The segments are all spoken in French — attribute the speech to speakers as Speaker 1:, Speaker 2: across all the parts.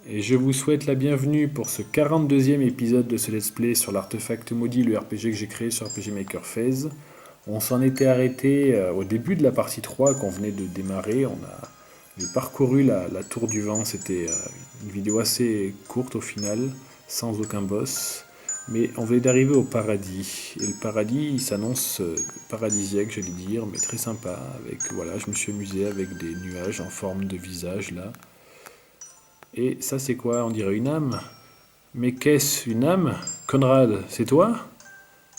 Speaker 1: Et je vous souhaite la bienvenue pour ce 42e épisode de ce let's play sur l'artefact maudit, le RPG que j'ai créé sur RPG Maker Phase. On s'en était arrêté au début de la partie 3 qu'on venait de démarrer. J'ai parcouru la tour du vent, c'était une vidéo assez courte au final, sans aucun boss. Mais on venait d'arriver au paradis. Et le paradis, il s'annonce paradisiaque, j'allais dire, mais très sympa. Voilà, je me suis amusé avec des nuages en forme de visage là. Et ça, c'est quoi? On dirait une âme. Mais qu'est-ce, une âme? Conrad, c'est toi?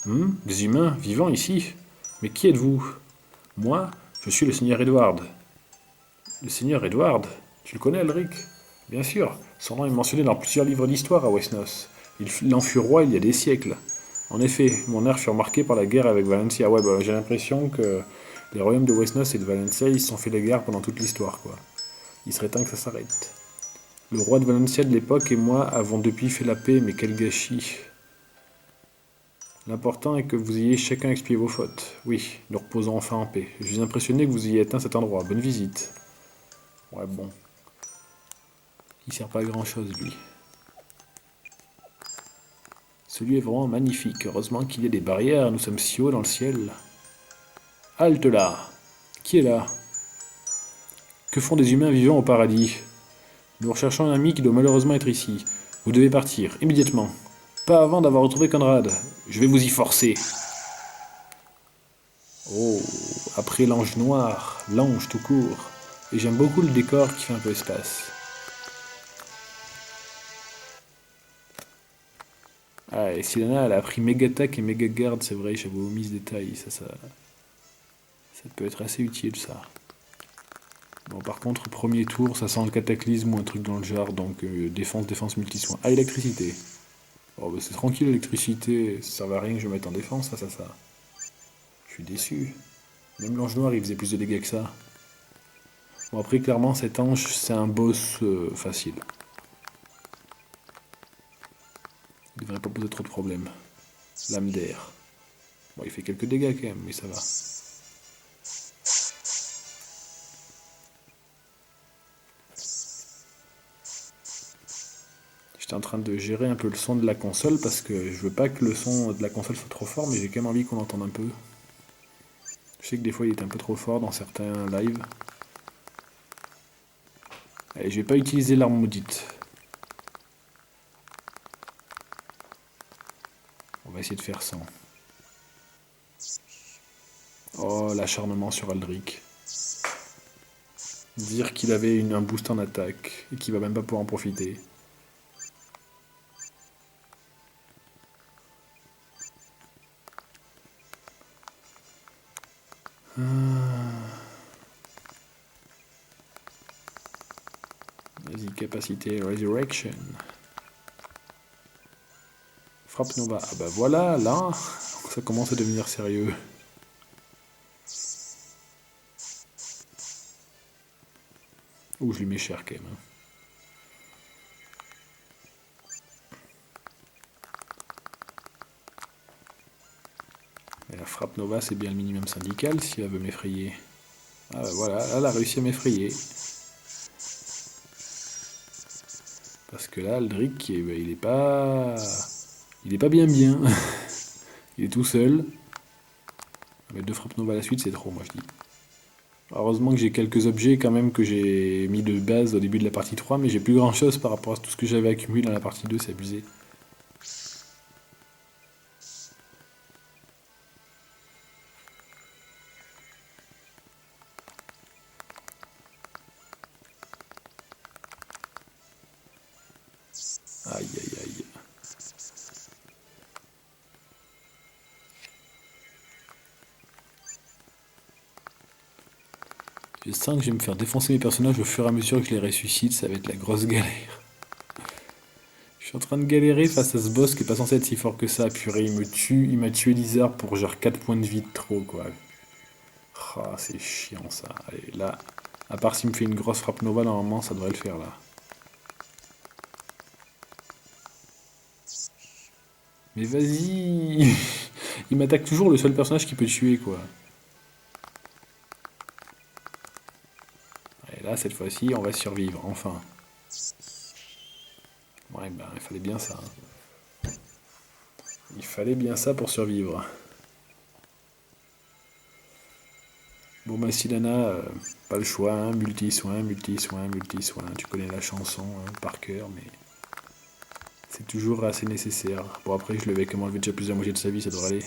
Speaker 1: Des humains vivants ici? Mais qui êtes-vous? Moi, je suis le seigneur Edward. Le seigneur Edward? Tu le connais, Elric? Bien sûr, son nom est mentionné dans plusieurs livres d'histoire à Westeros. Il en fut roi il y a des siècles. En effet, mon ère fut remarquée par la guerre avec Valentia. Ouais, bah, j'ai l'impression que les royaumes de Westeros et de Valentia, ils se sont fait la guerre pendant toute l'histoire, quoi. Il serait temps que ça s'arrête. Le roi de Valencia de l'époque et moi avons depuis fait la paix, mais quel gâchis. L'important est que vous ayez chacun expié vos fautes. Oui, nous reposons enfin en paix. Je suis impressionné que vous ayez atteint cet endroit. Bonne visite. Ouais, bon. Il sert pas à grand chose, lui. Celui est vraiment magnifique. Heureusement qu'il y a des barrières. Nous sommes si haut dans le ciel. Halte là. Qui est là? Que font des humains vivant au paradis? Nous recherchons un ami qui doit malheureusement être ici. Vous devez partir, immédiatement. Pas avant d'avoir retrouvé Conrad. Je vais vous y forcer. Oh, après l'ange noir, l'ange tout court. Et j'aime beaucoup le décor qui fait un peu espace. Ah, et Silana, elle a appris méga attaque et méga garde, c'est vrai, j'avais omis ce détail. Ça peut être assez utile, ça. Bon, par contre, premier tour, ça sent le cataclysme ou un truc dans le genre, donc défense multisoin. Ah, électricité. Oh, bah c'est tranquille, l'électricité, ça sert à rien que je mette en défense, ça. Je suis déçu. Même l'ange noir, il faisait plus de dégâts que ça. Bon, après, clairement, cet ange, c'est un boss facile. Il devrait pas poser trop de problèmes. Lame d'air. Bon, il fait quelques dégâts quand même, mais ça va. J'étais en train de gérer un peu le son de la console parce que je veux pas que le son de la console soit trop fort, mais j'ai quand même envie qu'on l'entende un peu. Je sais que des fois il est un peu trop fort dans certains lives. Allez, je vais pas utiliser l'arme maudite. On va essayer de faire sans. Oh, l'acharnement sur Aldric. Dire qu'il avait un boost en attaque et qu'il va même pas pouvoir en profiter. Vas-y, capacité Resurrection. Frappe Nova. Ah bah voilà, là, ça commence à devenir sérieux. Ouh, je lui mets cher quand même, hein. Et la frappe Nova, c'est bien le minimum syndical si elle veut m'effrayer. Ah bah voilà, elle a réussi à m'effrayer. Parce que là, Aldric, il est pas... Il est pas bien bien. Il est tout seul. Mais deux frappes Nova à la suite, c'est trop, moi je dis. Heureusement que j'ai quelques objets quand même que j'ai mis de base au début de la partie 3, mais j'ai plus grand chose par rapport à tout ce que j'avais accumulé dans la partie 2, c'est abusé. Aïe aïe aïe. Je sens que je vais me faire défoncer mes personnages au fur et à mesure que je les ressuscite, ça va être la grosse galère. Je suis en train de galérer face à ce boss qui est pas censé être si fort que ça. Purée, il me tue, il m'a tué Lizard pour genre 4 points de vie de trop, quoi. Ah, c'est chiant ça. Allez, là, à part s'il me fait une grosse frappe Nova, normalement ça devrait le faire là. Mais vas-y. Il m'attaque toujours le seul personnage qui peut tuer, quoi. Et là, cette fois-ci, on va survivre, enfin. Ouais, ben, il fallait bien ça. Hein. Il fallait bien ça pour survivre. Bon, bah, Silana, pas le choix, hein, multi-soin, multi-soin, multi-soin. Tu connais la chanson hein, par cœur, mais c'est toujours assez nécessaire. Bon, après, je l'avais comme enlevé déjà plus de la moitié de sa vie, ça devrait aller.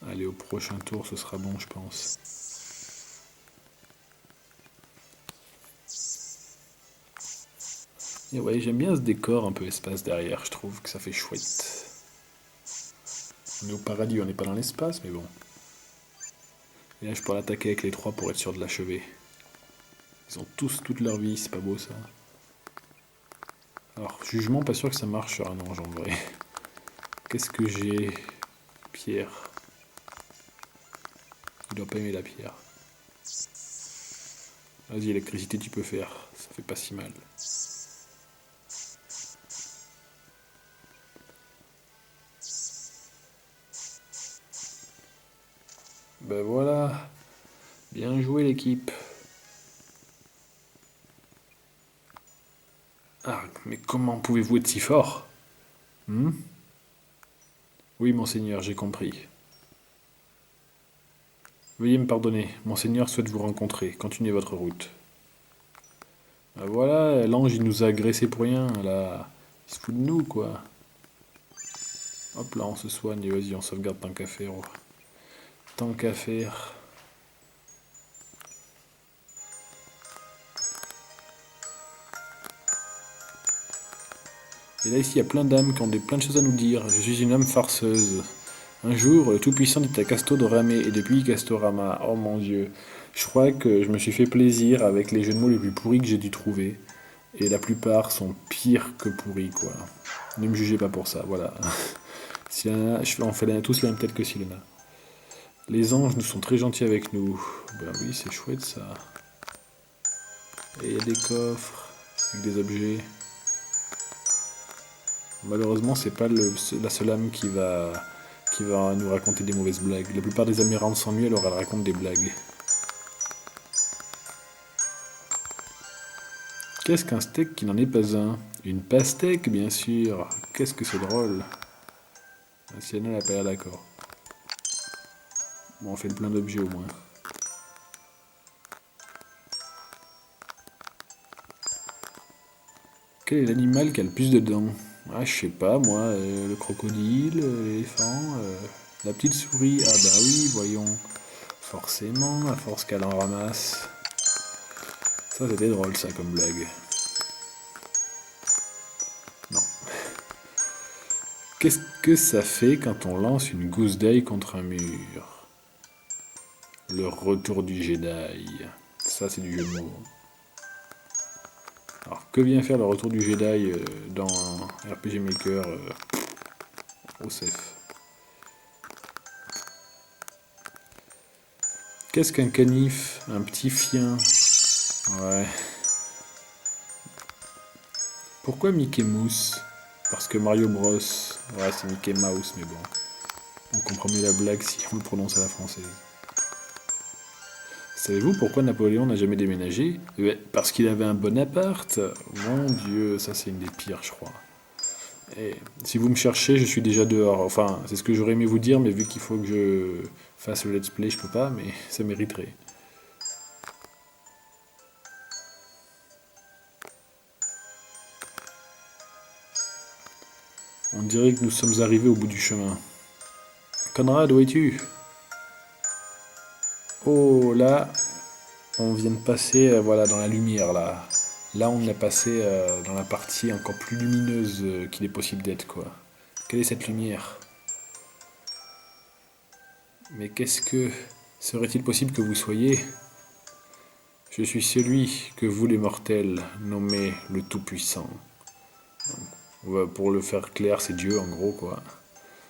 Speaker 1: Allez, au prochain tour, ce sera bon, je pense. Et ouais, j'aime bien ce décor un peu espace derrière, je trouve que ça fait chouette. On est au paradis, on n'est pas dans l'espace, mais bon. Et là, je pourrais l'attaquer avec les trois pour être sûr de l'achever. Ils ont tous toute leur vie, c'est pas beau ça. Alors, jugement, pas sûr que ça marche sur un ange en vrai. Qu'est-ce que j'ai? Pierre. Il doit pas aimer la pierre. Vas-y, électricité, tu peux faire. Ça fait pas si mal. Ben voilà. Bien joué l'équipe. Ah, mais comment pouvez-vous être si fort? Hmm. Oui, monseigneur, j'ai compris. Veuillez me pardonner, monseigneur souhaite vous rencontrer. Continuez votre route. Ben voilà, l'ange il nous a agressés pour rien, là. Il se fout de nous, quoi. Hop là, on se soigne et vas-y, on sauvegarde tant qu'à faire. Oh. Tant qu'à faire. Et là, ici, il y a plein d'âmes qui ont plein de choses à nous dire. Je suis une âme farceuse. Un jour, le Tout-Puissant dit à Casto de ramer, et depuis Castorama, oh mon Dieu, je crois que je me suis fait plaisir avec les jeux de mots les plus pourris que j'ai dû trouver. Et la plupart sont pires que pourris, quoi. Ne me jugez pas pour ça, voilà. Silena, on fait tous la même tête que Silena. Les anges nous sont très gentils avec nous. Ben oui, c'est chouette ça. Et il y a des coffres avec des objets. Malheureusement, c'est pas la seule âme qui va nous raconter des mauvaises blagues. La plupart des amirantes sont mieux, alors elles racontent des blagues. Qu'est-ce qu'un steak qui n'en est pas un? Une pastèque, bien sûr. Qu'est-ce que c'est drôle. Sienna n'a pas l'air d'accord. Bon, on fait le plein d'objets au moins. Quel est l'animal qui a le plus de dents? Ah, je sais pas, moi, le crocodile, l'éléphant, la petite souris. Ah bah oui, voyons. Forcément, à force qu'elle en ramasse. Ça, c'était drôle, ça, comme blague. Non. Qu'est-ce que ça fait quand on lance une gousse d'ail contre un mur? Le retour du Jedi. Ça, c'est du jeu de mots. Alors, que vient faire le retour du Jedi dans RPG Maker OSEF? Qu'est-ce qu'un canif? Un petit chien. Ouais. Pourquoi Mickey Mouse? Parce que Mario Bros. Ouais, c'est Mickey Mouse, mais bon. On comprend mieux la blague si on le prononce à la française. Savez-vous pourquoi Napoléon n'a jamais déménagé? Parce qu'il avait un bon appart. Mon Dieu, ça c'est une des pires, je crois. Et si vous me cherchez, je suis déjà dehors. Enfin, c'est ce que j'aurais aimé vous dire, mais vu qu'il faut que je fasse le let's play, je peux pas, mais ça mériterait. On dirait que nous sommes arrivés au bout du chemin. Conrad, où es-tu? Oh, là, on vient de passer voilà, dans la lumière, là. Là, on est passé dans la partie encore plus lumineuse qu'il est possible d'être, quoi. Quelle est cette lumière? Mais qu'est-ce que serait-il possible que vous soyez? Je suis celui que vous, les mortels, nommez le Tout-Puissant. Pour le faire clair, c'est Dieu, en gros, quoi.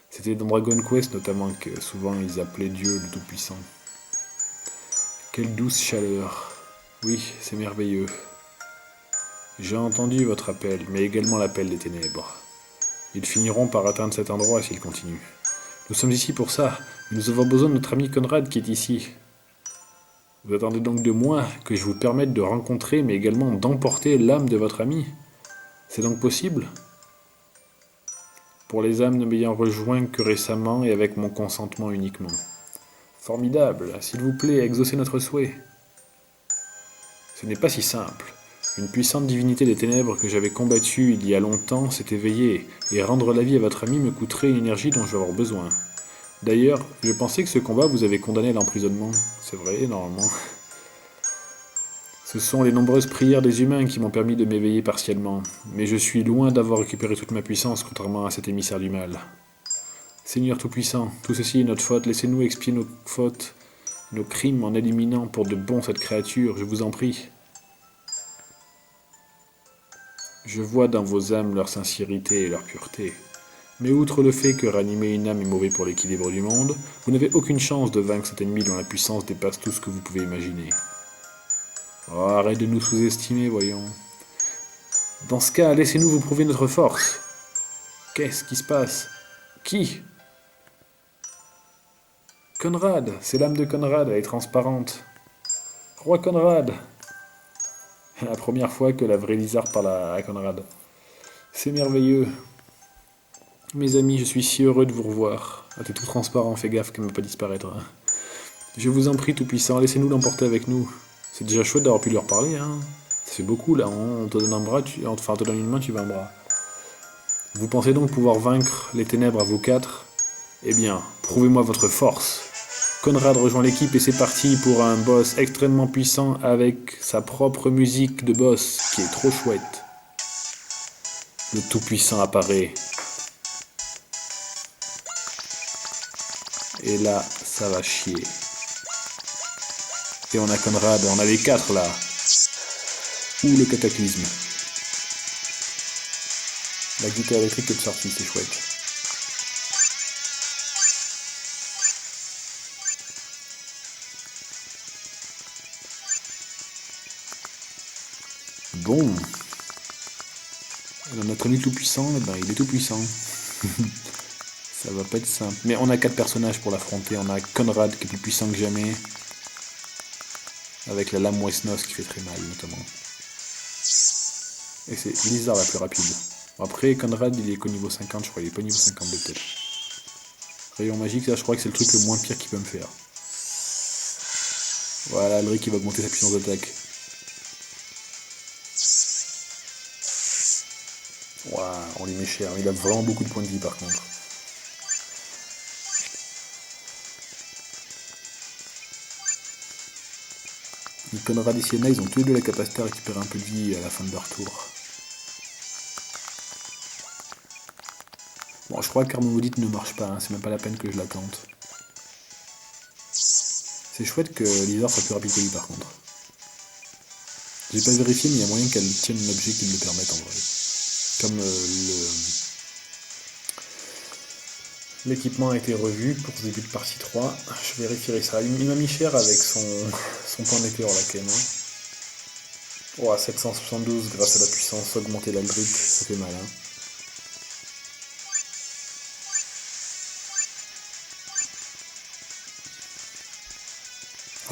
Speaker 1: C'était dans Dragon Quest notamment que souvent ils appelaient Dieu le Tout-Puissant. Quelle douce chaleur. Oui, c'est merveilleux. J'ai entendu votre appel, mais également l'appel des ténèbres. Ils finiront par atteindre cet endroit s'ils continuent. Nous sommes ici pour ça, mais nous avons besoin de notre ami Conrad qui est ici. Vous attendez donc de moi que je vous permette de rencontrer, mais également d'emporter l'âme de votre ami. C'est donc possible? Pour les âmes ne m'ayant rejoint que récemment et avec mon consentement uniquement. Formidable, s'il vous plaît, exaucez notre souhait. Ce n'est pas si simple. Une puissante divinité des ténèbres que j'avais combattue il y a longtemps s'est éveillée, et rendre la vie à votre ami me coûterait une énergie dont je vais avoir besoin. D'ailleurs, je pensais que ce combat vous avait condamné à l'emprisonnement. C'est vrai, normalement. Ce sont les nombreuses prières des humains qui m'ont permis de m'éveiller partiellement, mais je suis loin d'avoir récupéré toute ma puissance contrairement à cet émissaire du mal. Seigneur Tout-Puissant, tout ceci est notre faute, laissez-nous expier nos fautes, nos crimes en éliminant pour de bon cette créature, je vous en prie. Je vois dans vos âmes leur sincérité et leur pureté. Mais outre le fait que ranimer une âme est mauvais pour l'équilibre du monde, vous n'avez aucune chance de vaincre cet ennemi dont la puissance dépasse tout ce que vous pouvez imaginer. Oh, arrête de nous sous-estimer, voyons. Dans ce cas, laissez-nous vous prouver notre force. Qu'est-ce qui se passe? Qui? Conrad, c'est l'âme de Conrad, elle est transparente. Roi Conrad. La première fois que la vraie Lizard parle à Conrad. C'est merveilleux. Mes amis, je suis si heureux de vous revoir. Ah, t'es tout transparent, fais gaffe qu'elle ne va pas disparaître. Hein. Je vous en prie, Tout-Puissant, laissez-nous l'emporter avec nous. C'est déjà chouette d'avoir pu leur parler, hein. Ça fait beaucoup, là. On te donne un bras, enfin, on te donne une main, tu veux un bras. Vous pensez donc pouvoir vaincre les ténèbres à vous quatre? Eh bien, prouvez-moi votre force. Conrad rejoint l'équipe et c'est parti pour un boss extrêmement puissant avec sa propre musique de boss qui est trop chouette. Le Tout-Puissant apparaît. Et là, ça va chier. Et on a Conrad, on a les quatre là. Ouh, le cataclysme. La guitare électrique est sortie, c'est chouette. Bon. Alors, notre ami tout-puissant, eh ben, il est tout-puissant. Ça va pas être simple. Mais on a quatre personnages pour l'affronter. On a Conrad qui est plus puissant que jamais. Avec la lame Westnos qui fait très mal notamment. Et c'est Lizard la plus rapide. Après, Conrad il est qu'au niveau 50, je crois. Il est pas au niveau 52 peut-être. Rayon magique, là je crois que c'est le truc le moins pire qu'il peut me faire. Voilà, Alric qui va augmenter sa puissance d'attaque. Waouh, on lui met cher. Il a vraiment beaucoup de points de vie par contre. Les Conrad et Sienna, ils ont tous les deux la capacité à récupérer un peu de vie à la fin de leur tour. Bon, je crois que Arme Maudite ne marche pas, hein, c'est même pas la peine que je la tente. C'est chouette que Lizard soit plus rapide que lui par contre. J'ai pas vérifié, mais il y a moyen qu'elle tienne un objet qui me le permette en vrai. Comme l'équipement a été revu pour ce début de partie 3, je vérifierai ça. Il m'a mis cher avec son point météore là quand même. Oh, à 772 grâce à la puissance augmentée d'Aldric, ça fait mal hein.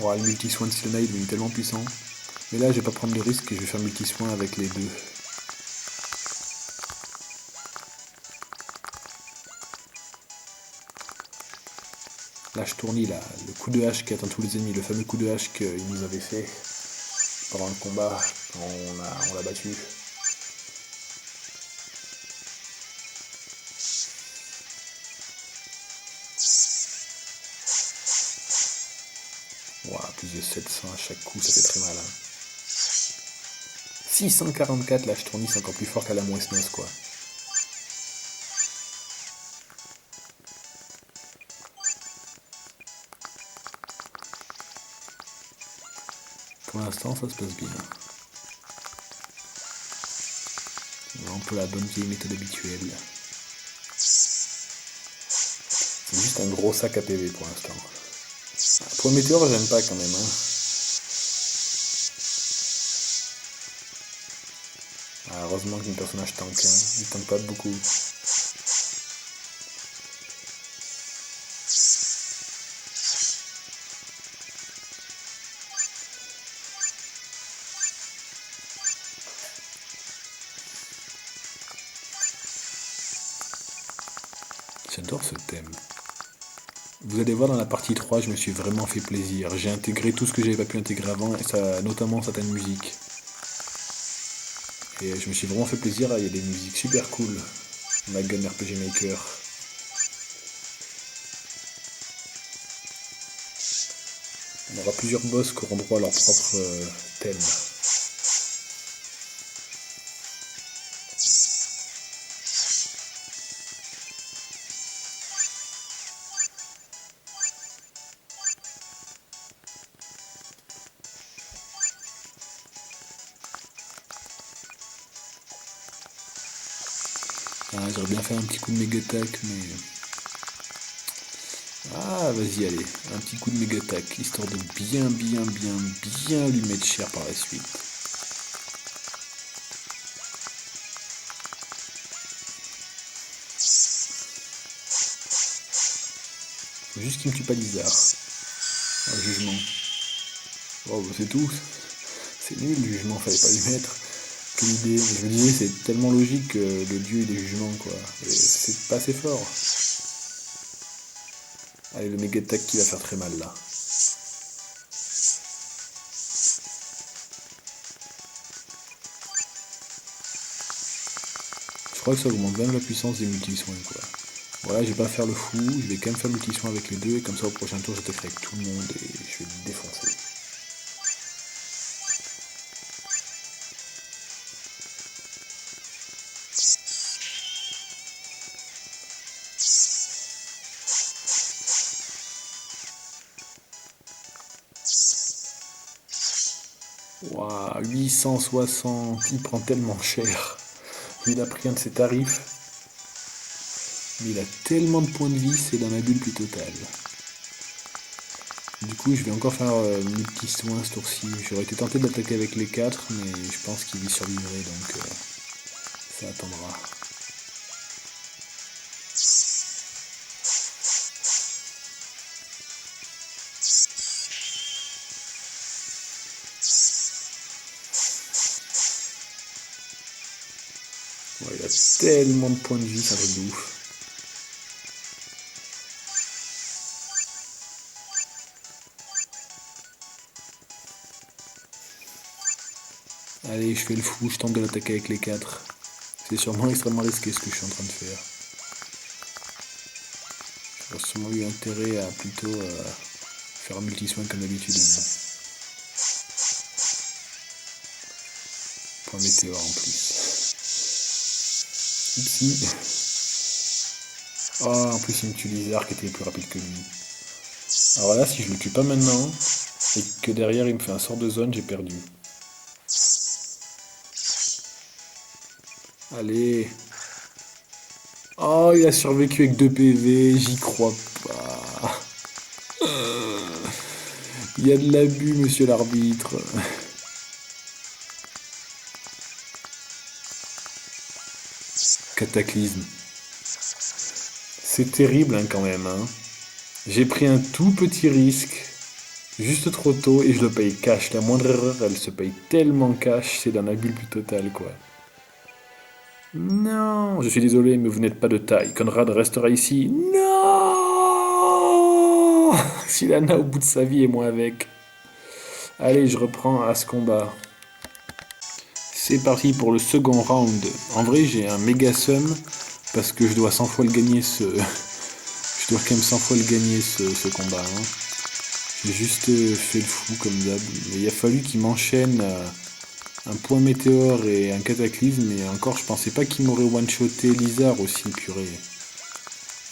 Speaker 1: Oh, le multi-soin de Silnaid il est tellement puissant. Mais là je vais pas prendre de risque et je vais faire multi-soin avec les deux. L'âge tournis là, le coup de hache qui atteint tous les ennemis, le fameux coup de hache qu'il nous avait fait pendant le combat, on l'a battu. Wow, plus de 700 à chaque coup, ça fait très mal. Hein. 644 l'âge tournis, c'est encore plus fort qu'à la Moesnos quoi. Pour l'instant, ça se passe bien. Un peu la bonne vieille méthode habituelle. Juste un gros sac à PV pour l'instant. Pour le météore, j'aime pas quand même. Hein. Ah, heureusement que mes personnages tankent. Hein. Ils tankent pas beaucoup. J'adore ce thème. Vous allez voir dans la partie 3, je me suis vraiment fait plaisir. J'ai intégré tout ce que j'avais pas pu intégrer avant, et ça, notamment certaines musiques. Et je me suis vraiment fait plaisir, il y a des musiques super cool. Magun RPG Maker. On aura plusieurs boss qui auront droit à leur propre thème. Ah, j'aurais bien fait un petit coup de méga attack, mais... Ah, vas-y, allez, un petit coup de méga attack, histoire de bien lui mettre cher par la suite. Faut juste qu'il me tue pas Lizard. Un jugement. Oh, bah c'est tout. C'est nul le jugement, fallait pas lui mettre. Quelle idée. Je me disais, c'est tellement logique que le dieu ait des jugements, quoi. Et c'est pas assez fort. Allez, le méga attack qui va faire très mal là. Je crois que ça augmente même la puissance des multi-soins, quoi. Voilà, je vais pas faire le fou, je vais quand même faire multi-soins avec les deux, et comme ça au prochain tour je te ferai avec tout le monde et je vais te défoncer. Waouh, 860, il prend tellement cher. Il a pris un de ses tarifs. Mais il a tellement de points de vie, c'est d'un abus le plus total. Du coup, je vais encore faire multi-soins ce tour-ci. J'aurais été tenté de l'attaquer avec les 4, mais je pense qu'il y survivrait, donc ça attendra. Ouais, il a tellement de points de vie, ça va de ouf. Allez, je fais le fou, je tente de l'attaquer avec les 4. C'est sûrement extrêmement risqué ce que je suis en train de faire. J'aurais sûrement eu intérêt à plutôt faire un multi-soin comme d'habitude. Point météore en plus. Oupsie. Oh, en plus il me tue Lizard qui était plus rapide que lui. Alors là, si je le tue pas maintenant, et que derrière il me fait un sort de zone, j'ai perdu. Allez. Oh, il a survécu avec 2 PV, j'y crois pas. Il y a de l'abus, monsieur l'arbitre. Cataclysme. C'est terrible hein, quand même. Hein. J'ai pris un tout petit risque, juste trop tôt, et je le paye cash. La moindre erreur, elle se paye tellement cash, c'est d'un abus le plus total, quoi. Non, je suis désolé, mais vous n'êtes pas de taille. Conrad restera ici. Non. Silana au bout de sa vie et moi avec. Allez, je reprends à ce combat. C'est parti pour le second round. En vrai, j'ai un méga sum parce que je dois 100 fois le gagner Je dois quand même 100 fois le gagner ce combat. Hein. J'ai juste fait le fou comme d'hab. Mais il a fallu qu'il m'enchaîne un point météore et un cataclysme. Et encore, je pensais pas qu'il m'aurait one-shoté Lizard aussi, purée.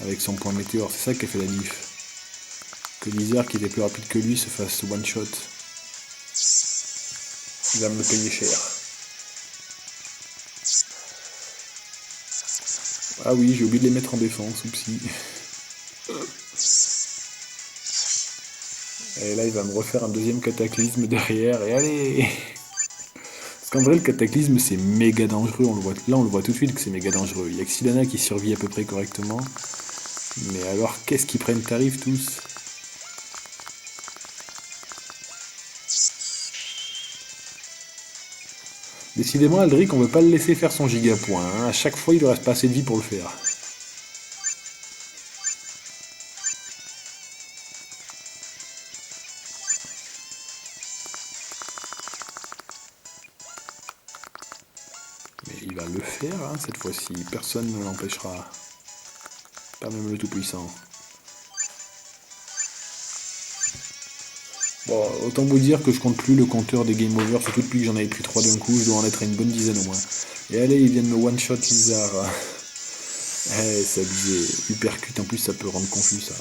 Speaker 1: Avec son point météore. C'est ça qui a fait la diff. Que Lizard, qui était plus rapide que lui, se fasse one-shot. Il va me le payer cher. Ah oui, j'ai oublié de les mettre en défense, oupsie. Et là, il va me refaire un deuxième cataclysme derrière, et allez. Parce qu'en vrai, le cataclysme, c'est méga dangereux. On le voit, là, on le voit tout de suite que c'est méga dangereux. Il y a que Sylvana qui survit à peu près correctement. Mais alors, qu'est-ce qu'ils prennent tarif tous? Décidément, Aldric, on veut pas le laisser faire son gigapoint. Hein. À chaque fois, il lui reste pas assez de vie pour le faire. Mais il va le faire, hein, cette fois-ci. Personne ne l'empêchera. Pas même le Tout-Puissant. Bon, autant vous dire que je compte plus le compteur des game over, surtout depuis que j'en avais pris 3 d'un coup, je dois en être à une bonne dizaine au moins. Et allez, il vient de me one-shot Lizard. Eh, c'est abusé. Hypercute, en plus, ça peut rendre confus, ça.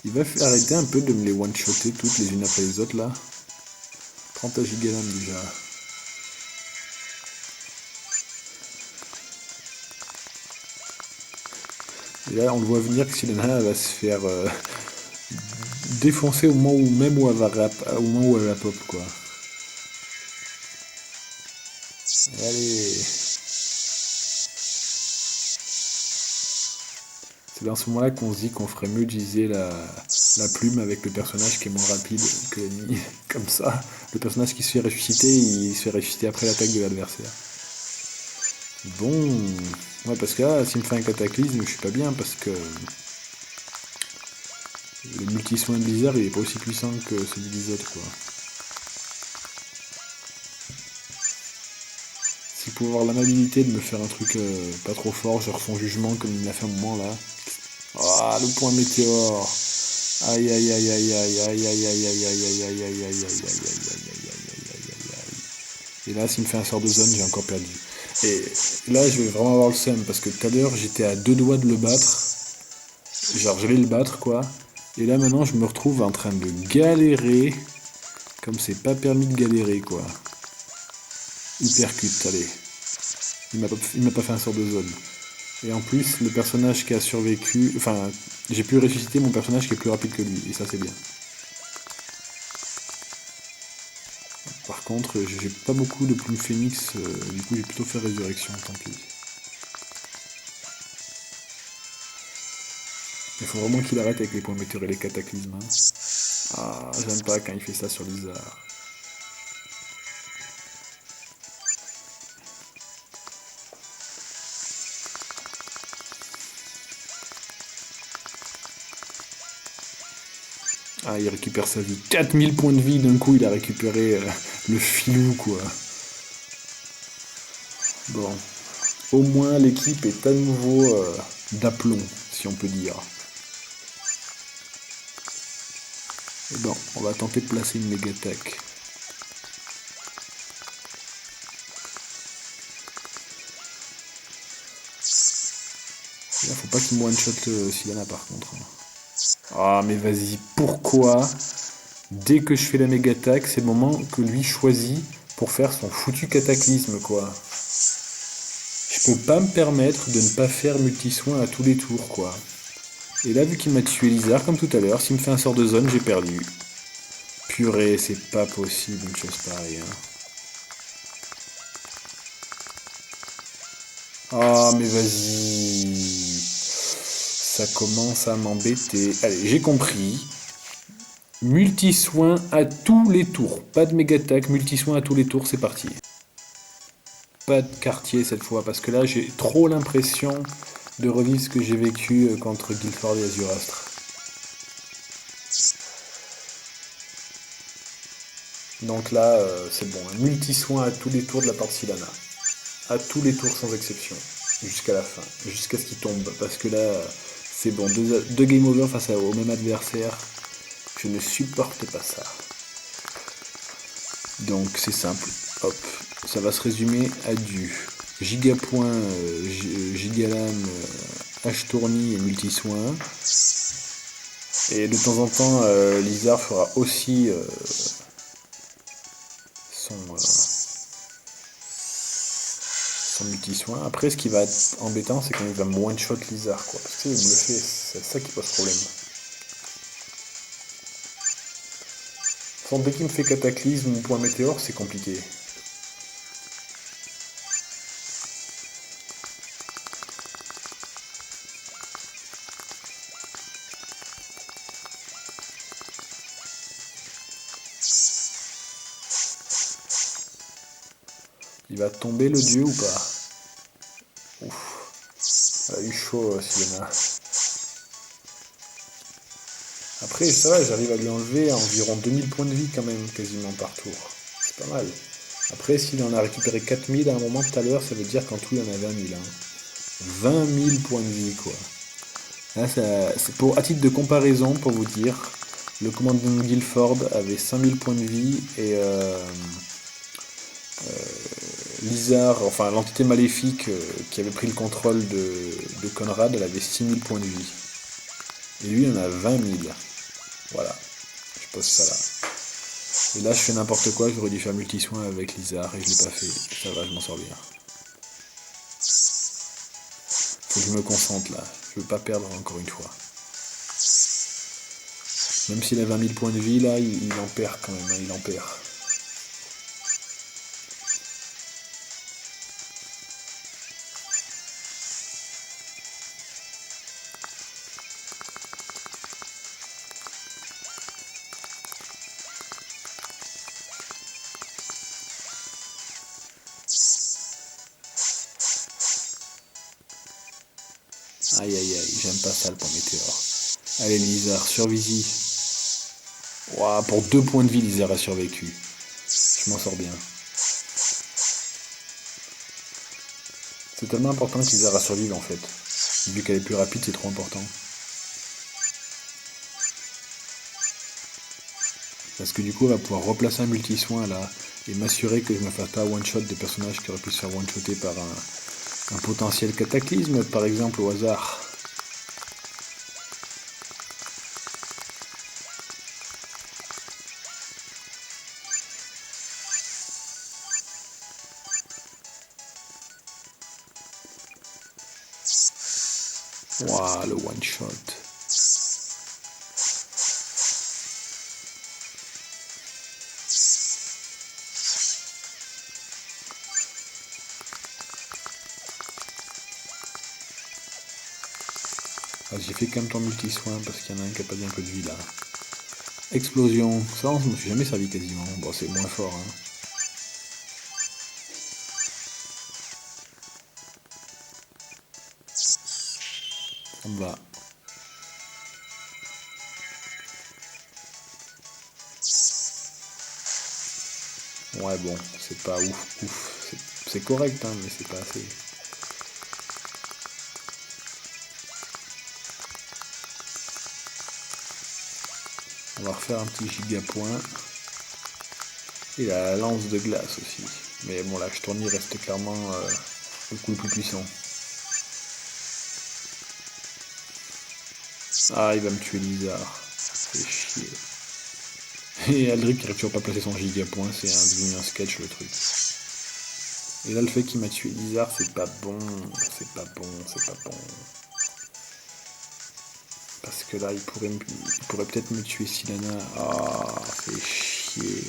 Speaker 1: Il va arrêter un peu de me les one-shotter toutes les unes après les autres, là. 30 gigalams déjà. Et là, on le voit venir que Sylvana va se faire défoncer au moment où même où elle va au moment où elle va pop, quoi. Allez. C'est dans ce moment-là qu'on se dit qu'on ferait mieux d'utiliser la plume avec le personnage qui est moins rapide que l'ennemi. Comme ça, le personnage qui se fait ressusciter, il se fait ressusciter après l'attaque de l'adversaire. Bon, ouais, parce que là, s'il me fait un cataclysme, je suis pas bien parce que le multi-soin de Blizzard, il est pas aussi puissant que celui des autres, quoi. S'il pouvait avoir l'amabilité de me faire un truc pas trop fort, genre son jugement comme il l'a fait un moment là. Ah, le point météore. Aïe aïe aïe aïe aïe aïe aïe aïe aïe aïe aïe aïe aïe aïe aïe aïe aïe aïe aïe. Et là, s'il me fait un sort de zone, j'ai encore perdu. Et là, je vais vraiment avoir le seum parce que tout à l'heure, j'étais à 2 doigts de le battre. Genre, j'allais le battre, quoi. Et là, maintenant, je me retrouve en train de galérer. Comme c'est pas permis de galérer, quoi. Hypercute, allez. Il m'a pas fait un sort de zone. Et en plus, le personnage qui a survécu... Enfin, j'ai pu ressusciter mon personnage qui est plus rapide que lui. Et ça, c'est bien. Par contre, j'ai pas beaucoup de plumes phénix. Du coup, j'ai plutôt fait résurrection, tant pis. Il faut vraiment qu'il arrête avec les points météores et les cataclysmes. Hein. Ah, j'aime pas quand il fait ça sur Lizard. Ah, il récupère sa vie. 4000 points de vie d'un coup, il a récupéré le filou, quoi. Bon. Au moins, l'équipe est à nouveau d'aplomb, si on peut dire. Et bon, on va tenter de placer une méga attaque. Là, faut pas qu'il me one-shot Sylvana par contre. Ah, mais vas-y, pourquoi dès que je fais la méga attaque, c'est le moment que lui choisit pour faire son foutu cataclysme, quoi. Je peux pas me permettre de ne pas faire multi-soin à tous les tours, quoi. Et là, vu qu'il m'a tué Lizard, comme tout à l'heure, s'il me fait un sort de zone, j'ai perdu. Purée, c'est pas possible une chose pareille. Hein. Ah, mais vas-y. Ça commence à m'embêter. Allez, j'ai compris. Multi-soin à tous les tours. Pas de méga attaque, multi-soin à tous les tours, c'est parti. Pas de quartier cette fois, parce que là, j'ai trop l'impression de revivre ce que j'ai vécu contre Guildford et Azurastre. Donc là, c'est bon. Un multi-soin à tous les tours de la part de Sylvana. À tous les tours sans exception. Jusqu'à la fin. Jusqu'à ce qu'il tombe. Parce que là, c'est bon. Deux game over face au même adversaire. Je ne supporte pas ça. Donc c'est simple. Hop. ça va se résumer à du gigapoint, gigalame, h-tournis et multi-soin. Et de temps en temps, Lizard fera aussi son multi-soin. Après, ce qui va être embêtant, c'est quand il va me one-shot Lizard, quoi. Parce que il me le fait, c'est ça qui pose problème. Dès qu'il me fait cataclysme ou point météore, c'est compliqué. Il va tomber le dieu ou pas? Ouf. Elle a eu chaud, Sienna. Après, ça va, j'arrive à lui enlever environ 2000 points de vie quand même, quasiment par tour. C'est pas mal. Après, s'il en a récupéré 4000 à un moment tout à l'heure, ça veut dire qu'en tout, il y en a 20 000. Hein. 20 000 points de vie, quoi. Là, c'est pour, à titre de comparaison, pour vous dire, le commandant Guilford avait 5000 points de vie et Lizard, enfin l'entité maléfique qui avait pris le contrôle de Conrad, elle avait 6000 points de vie. Et lui, il en a 20 000. Voilà, je pose ça là. Et là, je fais n'importe quoi, j'aurais dû faire multi-soin avec Lizard et je l'ai pas fait. Ça va, je m'en sors bien. Faut que je me concentre là, je veux pas perdre encore une fois. Même s'il a 20 000 points de vie, là, il en perd quand même, hein, il en perd. Aïe aïe aïe, j'aime pas ça le point météore. Allez Lizard, survie-y. Ouah, pour 2 points de vie, Lizard a survécu. Je m'en sors bien. C'est tellement important que Lizard a survécu en fait. Vu qu'elle est plus rapide, c'est trop important. Parce que du coup, on va pouvoir replacer un multi-soin là et m'assurer que je ne me fasse pas one-shot des personnages qui auraient pu se faire one-shotter par un potentiel cataclysme, par exemple, au hasard. Waouh, le one-shot. J'ai fait quand même ton multi-soin parce qu'il y en a un qui a pas bien peu de vie là. Explosion, ça on ne me suis jamais servi quasiment. Bon, c'est moins fort. Hein. Ça me va. Ouais, bon, c'est pas ouf. C'est correct, hein, mais c'est pas assez. On va refaire un petit giga point. Et la lance de glace aussi. Mais bon, là, je tourne, reste clairement le coup le plus puissant. Ah, il va me tuer Lizard. Ça fait chier. Et Aldrich qui n'arrive toujours pas à placer son giga point, c'est devenu un sketch le truc. Et là, le fait qu'il m'a tué Lizard, c'est pas bon. C'est pas bon. Parce que là, il pourrait peut-être me tuer Silana. Ah, fait chier.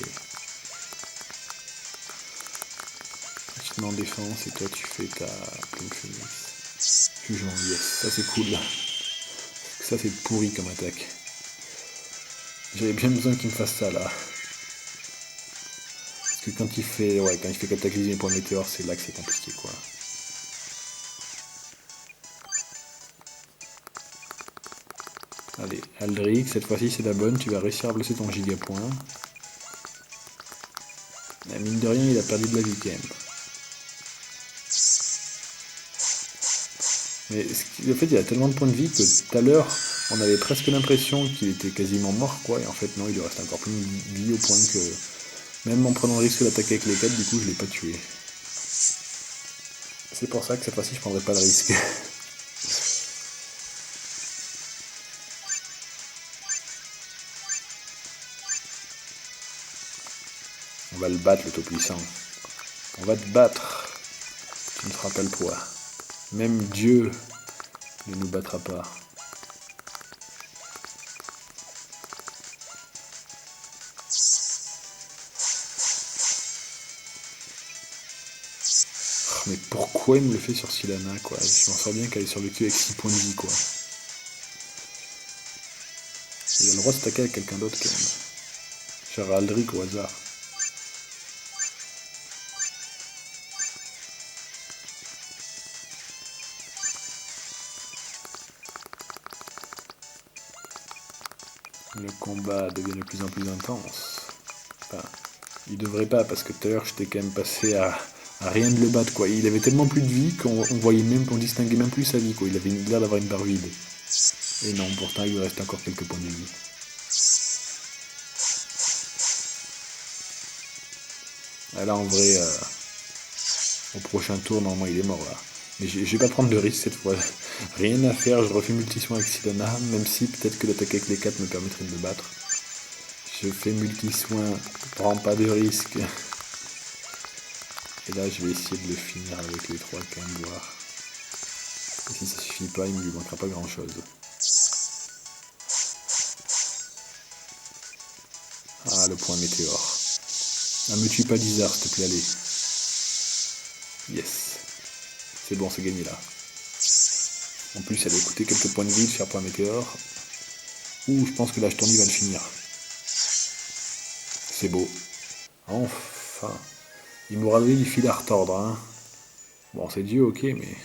Speaker 1: Je te mets en défense et toi, tu fais ta plume phoenix. Jugeons, yes. Ça, c'est cool. Ça, c'est pourri comme attaque. J'avais bien besoin qu'il me fasse ça, là. Parce que quand il fait cataclysme et point météore, c'est là que c'est compliqué, quoi. Allez, Aldrich, cette fois-ci c'est la bonne, tu vas réussir à placer ton giga point. Mais mine de rien, il a perdu de la vie quand même. Mais en fait, il a tellement de points de vie que tout à l'heure, on avait presque l'impression qu'il était quasiment mort, quoi. Et en fait, non, il lui reste encore plus de vie au point que, même en prenant le risque d'attaquer avec les 4, du coup, je l'ai pas tué. C'est pour ça que cette fois-ci, je prendrai pas de risque. On va le battre, le Tout-Puissant. On va te battre. Tu ne feras pas le poids. Même Dieu ne nous battra pas. Oh, mais pourquoi il me le fait sur Sylana, quoi? Je m'en sors bien qu'elle est sur le cul avec 6 points de vie, quoi. Il a le droit de stacker avec quelqu'un d'autre, quand même. Genre Aldric au hasard. Le combat devient de plus en plus intense. Enfin, il devrait pas, parce que tout à l'heure, j'étais quand même passé à rien de le battre, quoi. Il avait tellement plus de vie qu'on voyait même, qu'on distinguait même plus sa vie, quoi. Il avait l'air d'avoir une barre vide. Et non, pourtant, il lui reste encore quelques points de vie. Là, en vrai, au prochain tour, normalement, il est mort, là. Mais je vais pas prendre de risque cette fois. Rien à faire, je refais multi-soin avec Sylana, même si peut-être que d'attaquer avec les 4 me permettrait de le battre. Je fais multi-soin, prends pas de risque. Et là, je vais essayer de le finir avec les 3 quand même, voir. Et si ça suffit pas, il ne lui manquera pas grand-chose. Ah, le point météore. Ah, me tue pas Lizard, s'il te plaît, allez. Yes. C'est bon, c'est gagné là. En plus, elle a coûté quelques points de vie de faire point météore. Ouh, je pense que l'âge tourné va le finir. C'est beau. Enfin. Il m'aura donné du fil à retordre, hein. Bon, c'est Dieu, ok, mais...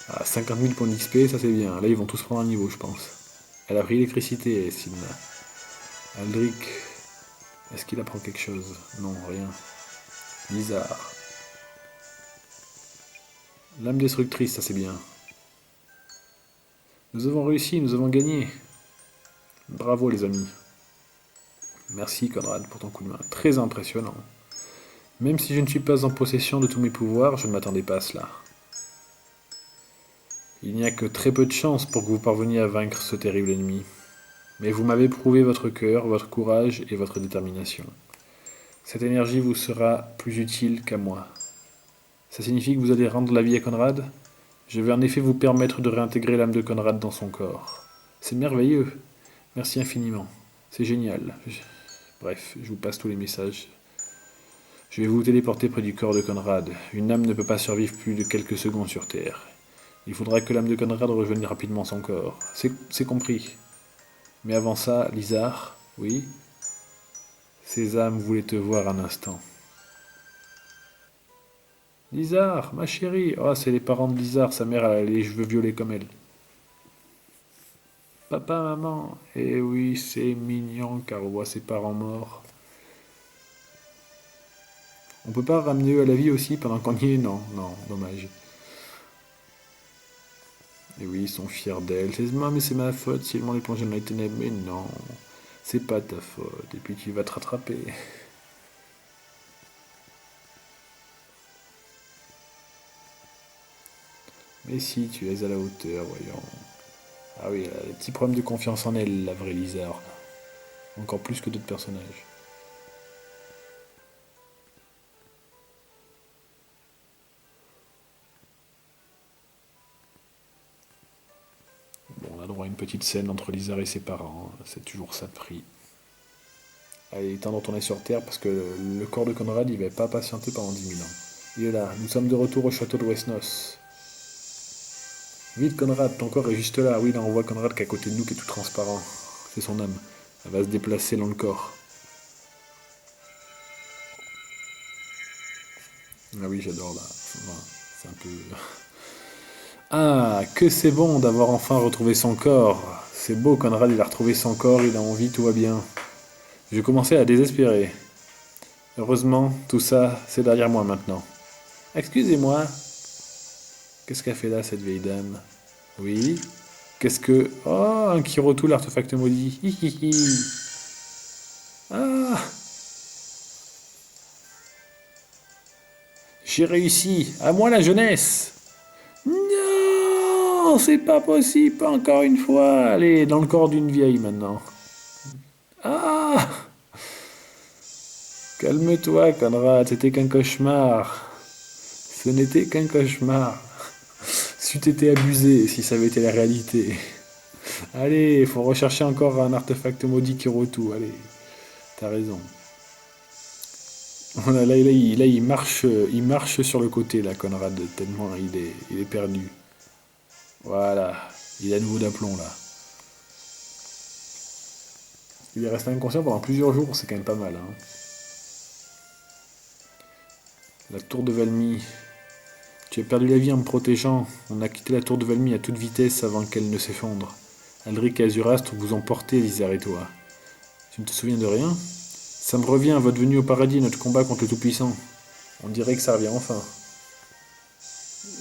Speaker 1: Ah, 50 000 points d'XP, ça c'est bien. Là, ils vont tous prendre un niveau, je pense. Elle a pris l'électricité, Sylna. Aldric... Est-ce qu'il apprend quelque chose? Non, rien. Bizarre. Lame destructrice, ça c'est bien. Nous avons réussi, nous avons gagné. Bravo les amis. Merci Conrad pour ton coup de main. Très impressionnant. Même si je ne suis pas en possession de tous mes pouvoirs, je ne m'attendais pas à cela. Il n'y a que très peu de chance pour que vous parveniez à vaincre ce terrible ennemi. Mais vous m'avez prouvé votre cœur, votre courage et votre détermination. Cette énergie vous sera plus utile qu'à moi. Ça signifie que vous allez rendre la vie à Conrad? Je vais en effet vous permettre de réintégrer l'âme de Conrad dans son corps. C'est merveilleux. Merci infiniment. C'est génial. Bref, je vous passe tous les messages. Je vais vous téléporter près du corps de Conrad. Une âme ne peut pas survivre plus de quelques secondes sur Terre. Il faudra que l'âme de Conrad rejoigne rapidement son corps. C'est compris. Mais avant ça, Lizard, oui? Ces âmes voulaient te voir un instant. Lizard, ma chérie. Oh, c'est les parents de Lizard. Sa mère a les cheveux violets comme elle. Papa, maman. Eh oui, c'est mignon car on voit ses parents morts. On peut pas ramener eux à la vie aussi pendant qu'on y est? Non, non, dommage. Et oui, ils sont fiers d'elle. C'est moi, mais c'est ma faute si elles m'ont plongé dans les ténèbres. Mais non, c'est pas ta faute. Et puis tu vas te rattraper. Mais si, tu es à la hauteur, voyons. Ah oui, elle a des petits problèmes de confiance en elle, la vraie Lizard. Encore plus que d'autres personnages. Bon, on a droit à une petite scène entre Lizard et ses parents. C'est toujours ça de prix. Allez, il est temps de retourner sur Terre parce que le corps de Conrad, il va pas patienter pendant 10 000 ans. Il est là, nous sommes de retour au château de Westnos. Vite Conrad, ton corps est juste là. Oui, là on voit Conrad qui est à côté de nous, qui est tout transparent. C'est son âme. Elle va se déplacer dans le corps. Ah oui, j'adore là. C'est un peu... Ah, que c'est bon d'avoir enfin retrouvé son corps. C'est beau, Conrad, il a retrouvé son corps, il a envie, tout va bien. Je commençais à désespérer. Heureusement, tout ça, c'est derrière moi maintenant. Excusez-moi. Qu'est-ce qu'a fait là, cette vieille dame? Oui. Qu'est-ce que... Oh, un Kirotu, l'artefact maudit. Hihihi. Ah! J'ai réussi. À moi la jeunesse. Non, c'est pas possible, pas encore une fois. Allez, dans le corps d'une vieille maintenant. Ah, calme-toi, Conrad, c'était qu'un cauchemar. Ce n'était qu'un cauchemar. C'eût été abusé si ça avait été la réalité. Allez, il faut rechercher encore un artefact maudit Kirotu. Allez, t'as raison. Là, il marche sur le côté, là, Conrad, tellement il est perdu. Voilà, il est à nouveau d'aplomb, là. Il est resté inconscient pendant plusieurs jours, c'est quand même pas mal. Hein. La tour de Valmy. Tu as perdu la vie en me protégeant. On a quitté la tour de Valmy à toute vitesse avant qu'elle ne s'effondre. Aldric et Azurastre vous ont porté, Lizard et toi. Tu ne te souviens de rien? Ça me revient, votre venue au paradis, notre combat contre le Tout-Puissant. On dirait que ça revient enfin.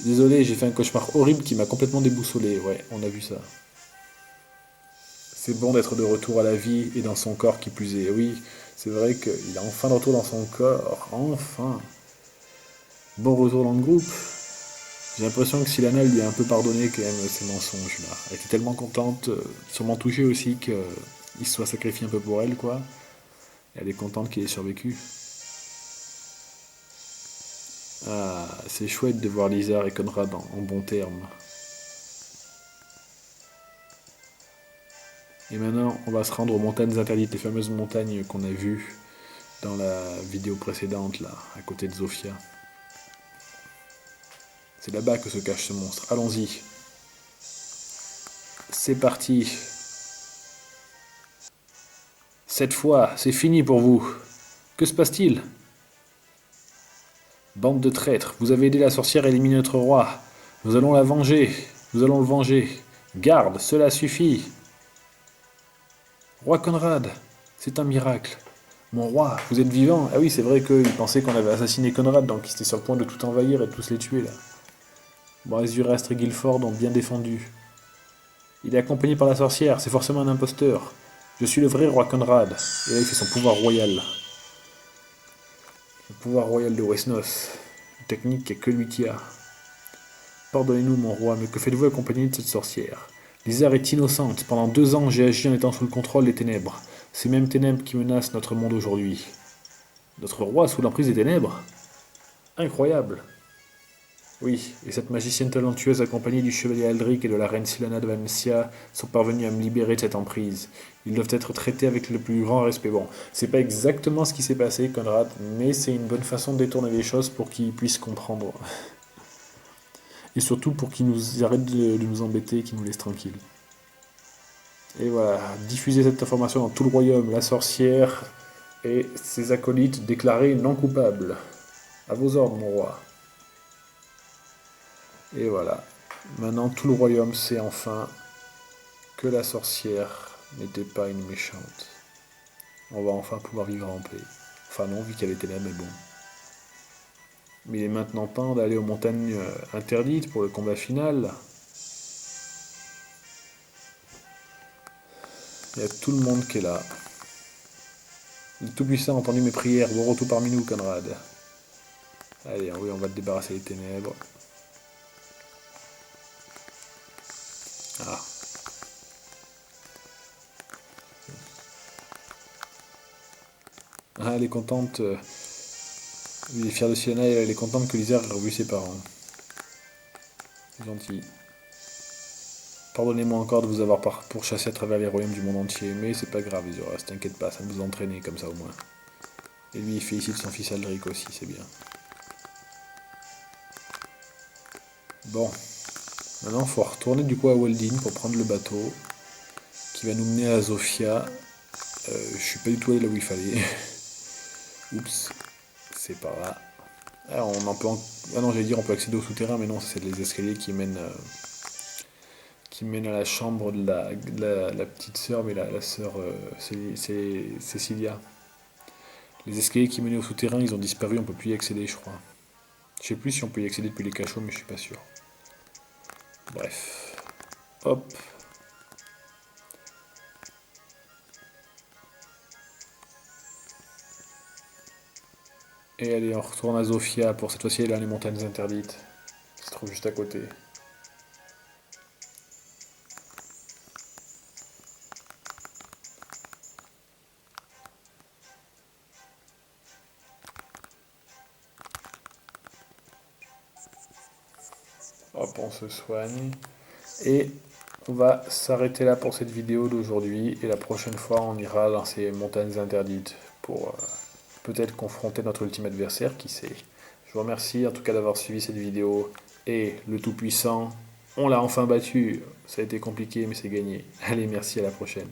Speaker 1: Désolé, j'ai fait un cauchemar horrible qui m'a complètement déboussolé. Ouais, on a vu ça. C'est bon d'être de retour à la vie et dans son corps qui plus est. Oui, c'est vrai qu'il est enfin de retour dans son corps. Enfin. Bon retour dans le groupe. J'ai l'impression que Silana lui a un peu pardonné quand même ses mensonges là. Elle était tellement contente, sûrement touchée aussi qu'il se soit sacrifié un peu pour elle quoi. Et elle est contente qu'il ait survécu. Ah, c'est chouette de voir Lizard et Conrad en bons termes. Et maintenant, on va se rendre aux montagnes interdites, les fameuses montagnes qu'on a vues dans la vidéo précédente là, à côté de Zofia. C'est là-bas que se cache ce monstre. Allons-y. C'est parti. Cette fois, c'est fini pour vous. Que se passe-t-il? Bande de traîtres, vous avez aidé la sorcière à éliminer notre roi. Nous allons la venger. Nous allons le venger. Garde, cela suffit. Roi Conrad, c'est un miracle. Mon roi, vous êtes vivant? Ah oui, c'est vrai qu'ils pensaient qu'on avait assassiné Conrad, donc ils étaient sur le point de tout envahir et de tous les tuer là. Bon, Azurastre et Guilford ont bien défendu. Il est accompagné par la sorcière, c'est forcément un imposteur. Je suis le vrai roi Conrad. Et là, il fait son pouvoir royal. Le pouvoir royal de Wesnos. Une technique qu'il n'y a que lui qui a. Pardonnez-nous, mon roi, mais que faites-vous accompagné de cette sorcière? Lizard est innocente. Pendant 2 ans, j'ai agi en étant sous le contrôle des ténèbres. Ces mêmes ténèbres qui menacent notre monde aujourd'hui. Notre roi sous l'emprise des ténèbres? Incroyable. Oui, et cette magicienne talentueuse accompagnée du chevalier Aldric et de la reine Silana de Valencia sont parvenus à me libérer de cette emprise. Ils doivent être traités avec le plus grand respect. Bon, c'est pas exactement ce qui s'est passé, Conrad, mais c'est une bonne façon de détourner les choses pour qu'ils puissent comprendre. Et surtout pour qu'ils nous arrêtent de nous embêter et qu'ils nous laissent tranquilles. Et voilà, diffuser cette information dans tout le royaume, la sorcière et ses acolytes déclarés non coupables. À vos ordres, mon roi. Et voilà. Maintenant, tout le royaume sait enfin que la sorcière n'était pas une méchante. On va enfin pouvoir vivre en paix. Enfin non, vu qu'elle était là, mais bon. Mais il est maintenant temps d'aller aux montagnes interdites pour le combat final. Il y a tout le monde qui est là. Le Tout-Puissant a entendu mes prières. Bon retour parmi nous, Conrad. Allez, oui, on va te débarrasser des ténèbres. Ah. Ah, elle est contente. Il est fier de Sienna et elle est contente que Lizard ait revu ses parents. C'est gentil. Pardonnez-moi encore de vous avoir pourchassé à travers les royaumes du monde entier, mais c'est pas grave, Isoras, t'inquiète pas, ça nous a entraînés comme ça au moins. Et lui, il félicite son fils Aldric aussi, c'est bien. Bon, maintenant, il faut retourner du coup à Weldin pour prendre le bateau qui va nous mener à Zofia. Je suis pas du tout allé là où il fallait. Oups, c'est par là. Ah, ah non, j'allais dire on peut accéder au souterrain, mais non, c'est les escaliers qui mènent à la chambre de la petite sœur, mais la sœur, c'est Cecilia. Les escaliers qui menaient au souterrain, ils ont disparu, on peut plus y accéder, je crois. Je sais plus si on peut y accéder depuis les cachots, mais je suis pas sûr. Bref. Hop. Et allez, on retourne à Zofia pour cette fois-ci aller dans les montagnes interdites. Qui se trouve juste à côté. Hop, on se soigne. Et on va s'arrêter là pour cette vidéo d'aujourd'hui. Et la prochaine fois, on ira dans ces montagnes interdites pour peut-être confronter notre ultime adversaire, qui sait. Je vous remercie en tout cas d'avoir suivi cette vidéo. Et le Tout-Puissant, on l'a enfin battu. Ça a été compliqué, mais c'est gagné. Allez, merci, à la prochaine.